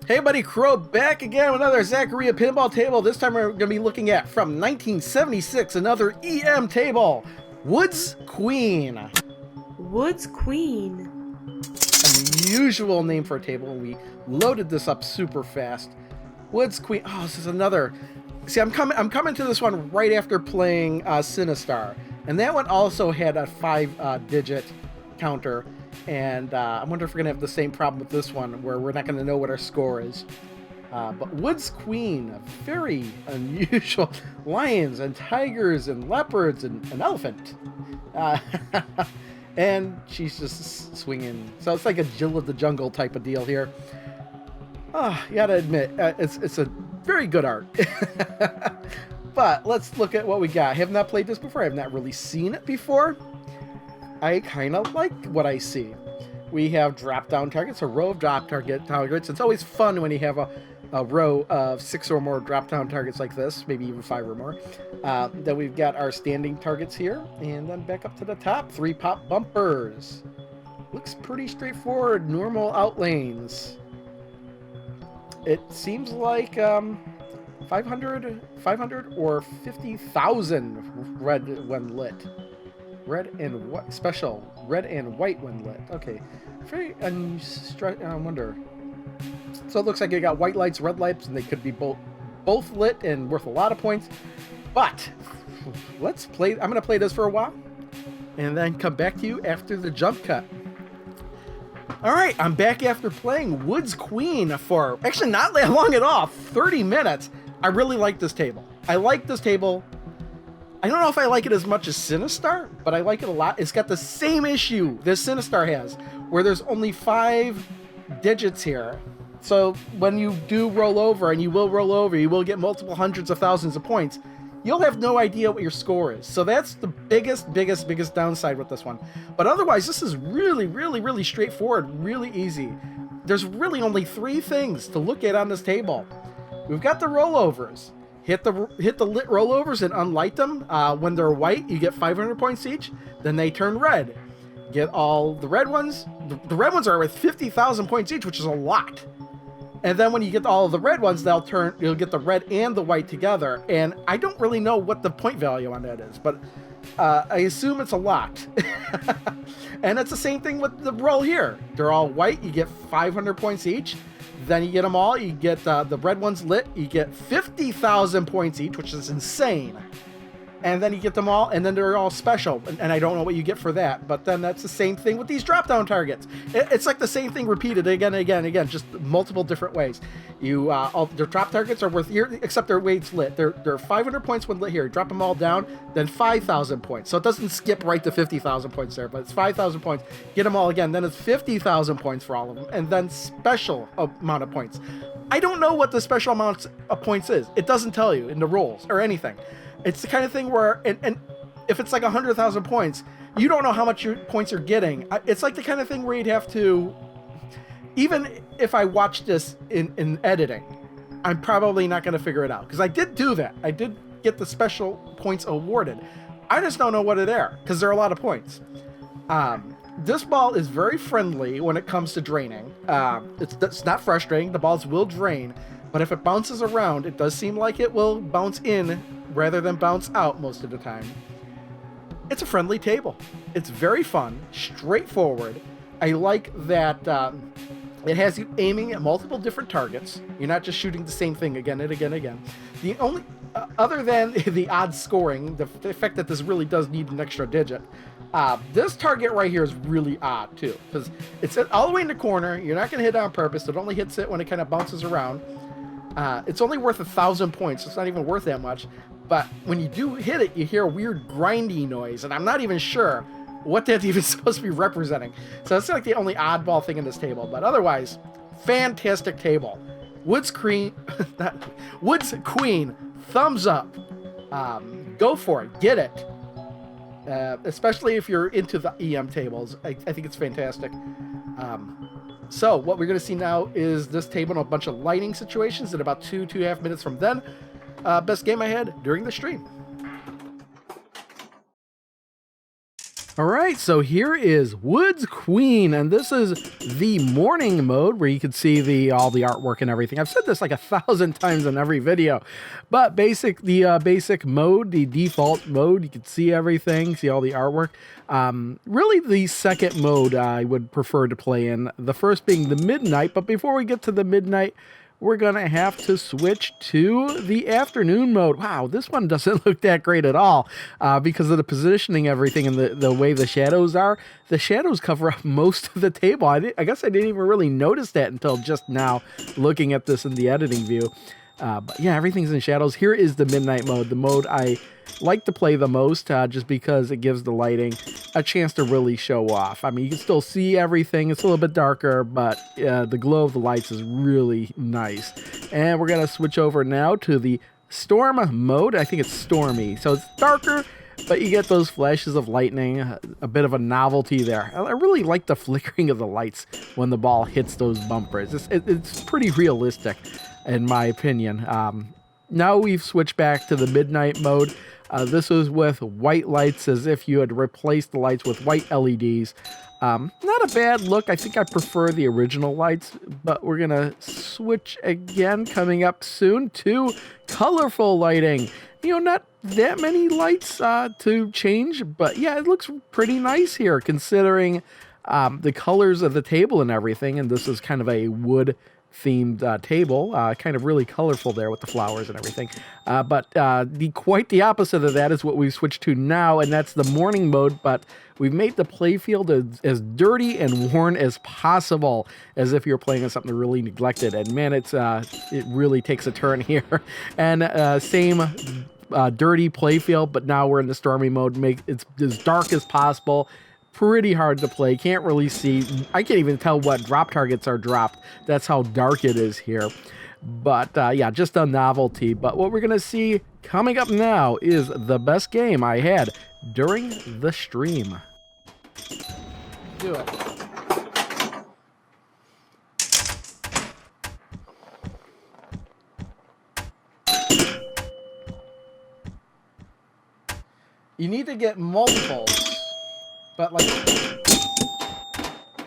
Hey buddy, Crow back again with another Zaccaria Pinball table. This time we're going to be looking at, from 1976, another EM table, Woods Queen. Woods Queen. Unusual name for a table, and we loaded this up super fast. Woods Queen. Oh, this is another. See, I'm coming to this one right after playing Sinistar, and that one also had a 5-digit counter. And I wonder if we're going to have the same problem with this one, where we're not going to know what our score is. But Woods Queen, very unusual. Lions and tigers and leopards and an elephant. And she's just swinging. So it's like a Jill of the Jungle type of deal here. Oh, you got to admit, it's a very good art. But let's look at what we got. I have not played this before. I have not really seen it before. I kind of like what I see. We have drop-down targets, a row of targets. It's always fun when you have a row of 6 or more drop-down targets like this, maybe even 5 or more. Then we've got our standing targets here, and then back up to the top, 3 pop bumpers. Looks pretty straightforward, normal outlanes. It seems like 500 or 50,000 red when lit. Red and white, special red and white when lit. Okay, very I wonder. So it looks like you got white lights, red lights, and they could be both lit and worth a lot of points. But let's play. I'm gonna play this for a while, and then come back to you after the jump cut. All right, I'm back after playing Woods Queen for actually not that long at all, 30 minutes. I really like this table. I like this table. I don't know if I like it as much as Sinistar, but I like it a lot. It's got the same issue that Sinistar has, where there's only 5 digits here. So when you do roll over, and you will roll over, you will get multiple hundreds of thousands of points. You'll have no idea what your score is. So that's the biggest downside with this one. But otherwise, this is really straightforward, really easy. There's really only 3 things to look at on this table. We've got the rollovers. Hit the lit rollovers and unlight them. When they're white, you get 500 points each. Then they turn red. Get all the red ones. The red ones are with 50,000 points each, which is a lot. And then when you get all of the red ones, you'll get the red and the white together. And I don't really know what the point value on that is, but I assume it's a lot. And it's the same thing with the roll here. They're all white. You get 500 points each. Then you get them all. You get the red ones lit. You get 50,000 points each, which is insane. And then you get them all, and then they're all special. And I don't know what you get for that. But then that's the same thing with these drop-down targets. It's like the same thing repeated again and again and again, just multiple different ways. All their drop targets are worth here, except their weight's lit. They're 500 points when lit here. Drop them all down, then 5,000 points. So it doesn't skip right to 50,000 points there, but it's 5,000 points. Get them all again, then it's 50,000 points for all of them, and then special amount of points. I don't know what the special amount of points is. It doesn't tell you in the rules or anything. It's the kind of thing where, and if it's like 100,000 points, you don't know how much points you're getting. It's like the kind of thing where you'd have to, even if I watch this in editing, I'm probably not going to figure it out. Because I did do that. I did get the special points awarded. I just don't know what it are, because there are a lot of points. This ball is very friendly when it comes to draining. It's not frustrating. The balls will drain. But if it bounces around, it does seem like it will bounce in rather than bounce out most of the time. It's a friendly table. It's very fun, straightforward. I like that it has you aiming at multiple different targets. You're not just shooting the same thing again and again and again. The only, other than the odd scoring, the fact that this really does need an extra digit, this target right here is really odd too, because it's all the way in the corner. You're not going to hit it on purpose. It only hits it when it kind of bounces around. It's only worth 1,000 points. So it's not even worth that much. But when you do hit it, you hear a weird grindy noise, and I'm not even sure what that's even supposed to be representing. So that's like the only oddball thing in this table. But otherwise, fantastic table. Woods Queen, thumbs up. Go for it. Get it. Especially if you're into the EM tables. I think it's fantastic. So what we're going to see now is this table and a bunch of lighting situations in about 2.5 minutes from then. Best game I had during the stream. All right, so here is Woods Queen, and this is the morning mode where you can see all the artwork and everything. I've said this like 1,000 times in every video, but the basic mode, the default mode, you can see everything, see all the artwork. Really, the second mode I would prefer to play in. The first being the midnight, but before we get to the midnight, we're going to have to switch to the afternoon mode. Wow, this one doesn't look that great at all because of the positioning, everything, and the way the shadows are. The shadows cover up most of the table. I guess I didn't even really notice that until just now looking at this in the editing view. But yeah, everything's in shadows. Here is the midnight mode, the mode I like to play the most just because it gives the lighting a chance to really show off. I mean, you can still see everything. It's a little bit darker, but the glow of the lights is really nice. And we're going to switch over now to the storm mode. I think it's stormy. So it's darker, but you get those flashes of lightning, a bit of a novelty there. I really like the flickering of the lights when the ball hits those bumpers. It's pretty realistic, in my opinion. Now we've switched back to the midnight mode. This was with white lights, as if you had replaced the lights with white LEDs. Not a bad look. I think I prefer the original lights, but we're going to switch again coming up soon to colorful lighting. You know, not that many lights to change, but yeah, it looks pretty nice here considering the colors of the table and everything. And this is kind of a wood themed table, kind of really colorful there with the flowers and everything. But quite the opposite of that is what we've switched to now, and that's the morning mode. But we've made the playfield as dirty and worn as possible, as if you're playing on something really neglected. And man, it really takes a turn here. And same dirty playfield, but now we're in the stormy mode. Make it as dark as possible. Pretty hard to play. Can't really see. I can't even tell what drop targets are dropped. That's how dark it is here. But yeah, just a novelty. But what we're going to see coming up now is the best game I had during the stream. Do it. You need to get multiples. But, like,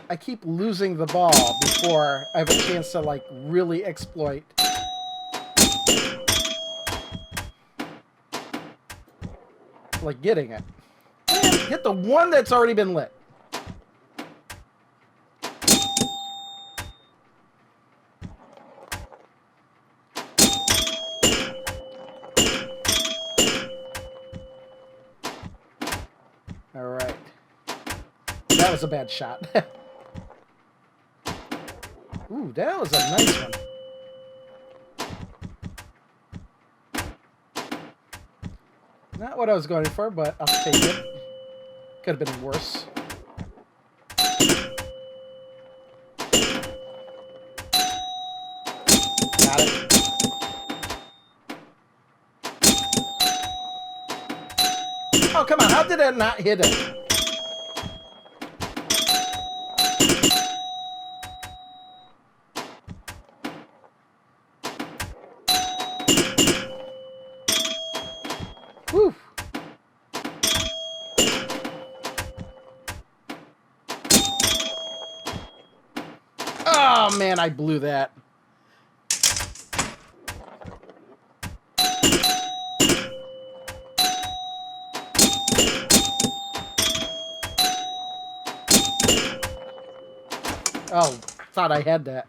I keep losing the ball before I have a chance to, like, really exploit. Like, getting it. Man, hit the one that's already been lit. All right. That was a bad shot. Ooh, that was a nice one. Not what I was going for, but I'll take it. Could have been worse. Got it. Oh, come on. How did that not hit it? Whew. Oh, man, I blew that. Oh, thought I had that.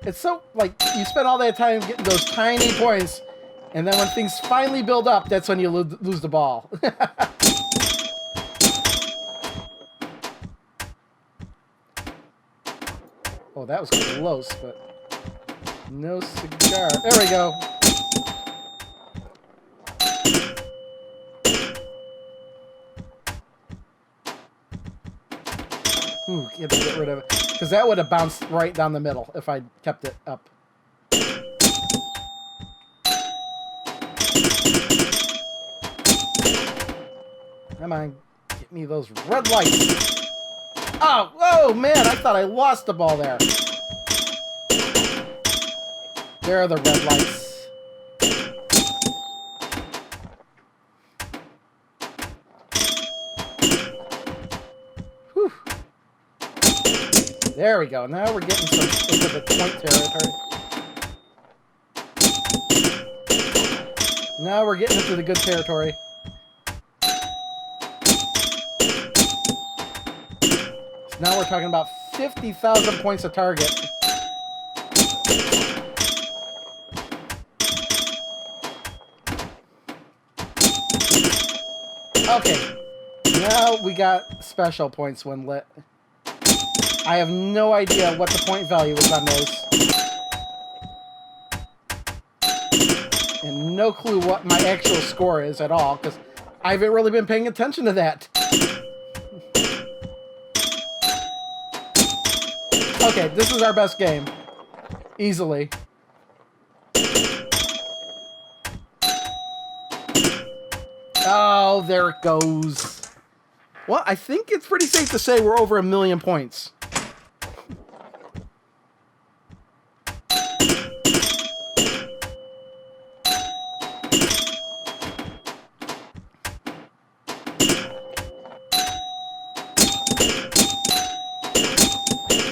It's so, like, you spend all that time getting those tiny points, and then when things finally build up, that's when you lose the ball. Oh, that was close, but no cigar. There we go. Ooh, you have to get rid of it. Because that would have bounced right down the middle if I kept it up. Come on, get me those red lights. Oh man, I thought I lost the ball there. There are the red lights. Whew. There we go. Now we're getting some into the point territory. Now we're getting into the good territory. Now we're talking about 50,000 points a target. Okay, now we got special points when lit. I have no idea what the point value is on those. And no clue what my actual score is at all, because I haven't really been paying attention to that. Okay, this is our best game. Easily. Oh, there it goes. Well, I think it's pretty safe to say we're over 1 million points.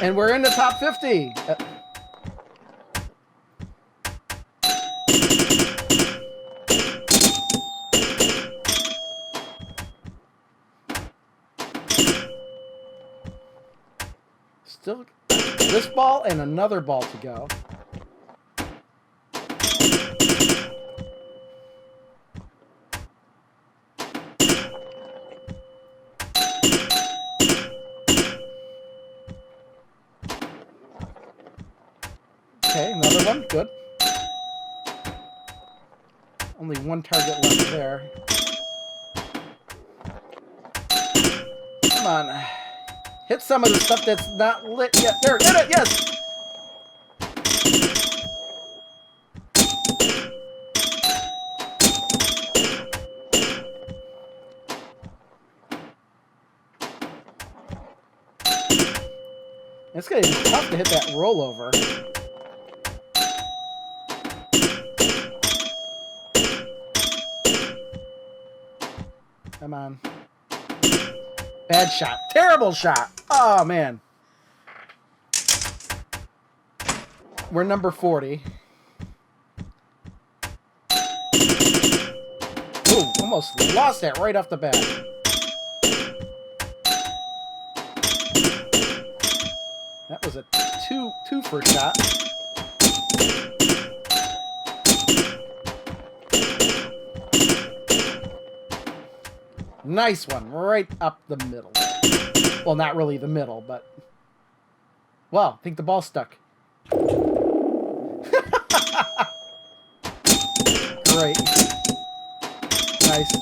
And we're in the top 50. Still this ball and another ball to go. Okay, another one. Good. Only one target left there. Come on. Hit some of the stuff that's not lit yet. There, get it, yes! It's gonna be tough to hit that rollover. Come on. Bad shot. Terrible shot. Oh, man. We're number 40. Ooh, almost lost that right off the bat. That was a two-for shot. Nice one, right up the middle. Well, not really the middle, but... Well, I think the ball stuck. Great. Nice.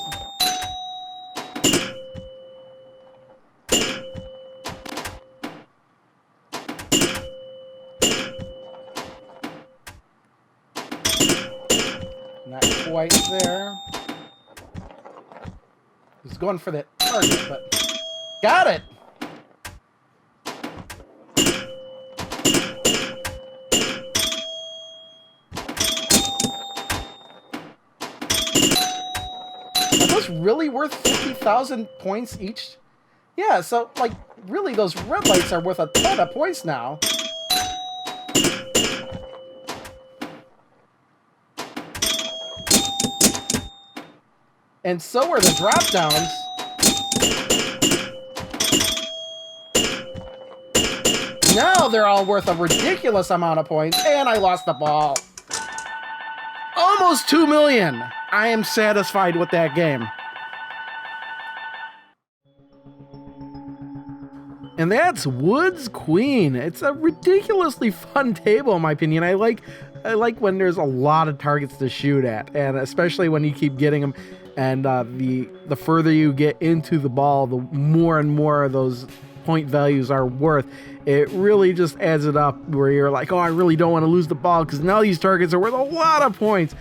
Not quite there. He's going for that target, but got it. Are those really worth 50,000 points each? Yeah, so like really those red lights are worth a ton of points now. And so are the drop downs. Now they're all worth a ridiculous amount of points, and I lost the ball. Almost 2 million. I am satisfied with that game. And that's Woods Queen. It's a ridiculously fun table, in my opinion. I like when there's a lot of targets to shoot at, and especially when you keep getting them. And the further you get into the ball, the more and more of those point values are worth. It really just adds it up where you're like, oh, I really don't want to lose the ball because now these targets are worth a lot of points.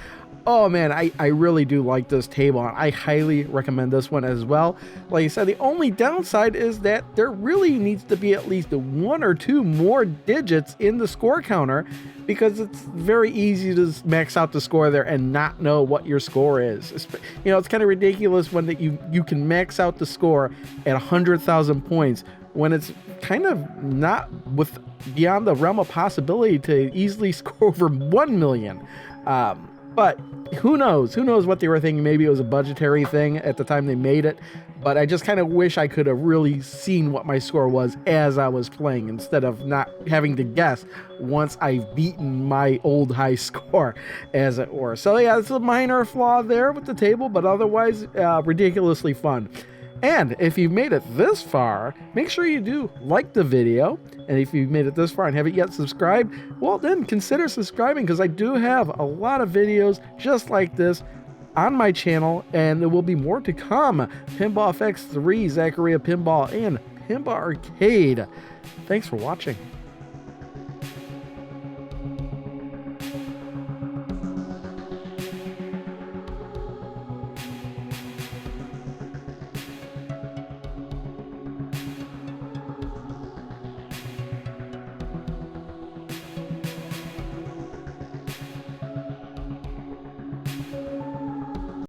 Oh man, I really do like this table. I highly recommend this one as well. Like I said, the only downside is that there really needs to be at least 1 or 2 more digits in the score counter, because it's very easy to max out the score there and not know what your score is. You know, it's kind of ridiculous when you can max out the score at 100,000 points when it's kind of not beyond the realm of possibility to easily score over 1 million. But who knows? Who knows what they were thinking? Maybe it was a budgetary thing at the time they made it. But I just kind of wish I could have really seen what my score was as I was playing, instead of not having to guess once I've beaten my old high score, as it were. So yeah, it's a minor flaw there with the table, but otherwise ridiculously fun. And if you've made it this far, make sure you do like the video. And if you've made it this far and haven't yet subscribed, well then consider subscribing, because I do have a lot of videos just like this on my channel, and there will be more to come. Pinball FX3, Zaccaria Pinball, and Pinball Arcade. Thanks for watching.